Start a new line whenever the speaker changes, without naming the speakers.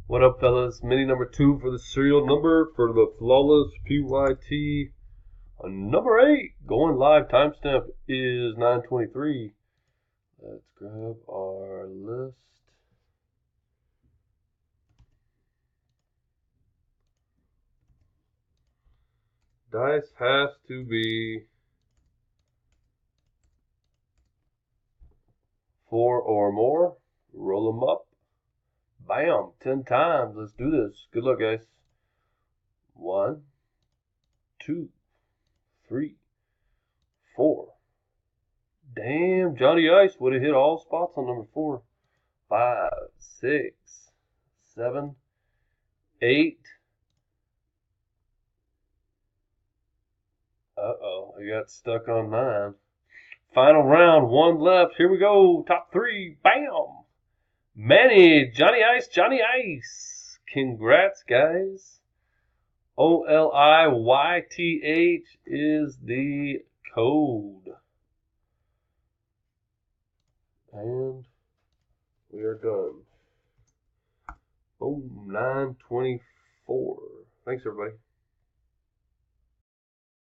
What up, fellas? Mini number 2 for the serial number for the flawless PYT. Number 8 going live. Timestamp is 9:23. Let's grab our list. Dice has to be 4 or more. Roll them up. Bam! 10 times. Let's do this. Good luck, guys. 1, 2, 3, 4. Damn, Johnny Ice would have hit all spots on number 4. 5, 6, 7, 8. Uh-oh, I got stuck on 9. Final round, 1 left. Here we go. Top 3. Bam! Manny, Johnny Ice. Congrats, guys. OLIYTH is the code. And we are done. Boom, 9:24. Thanks, everybody.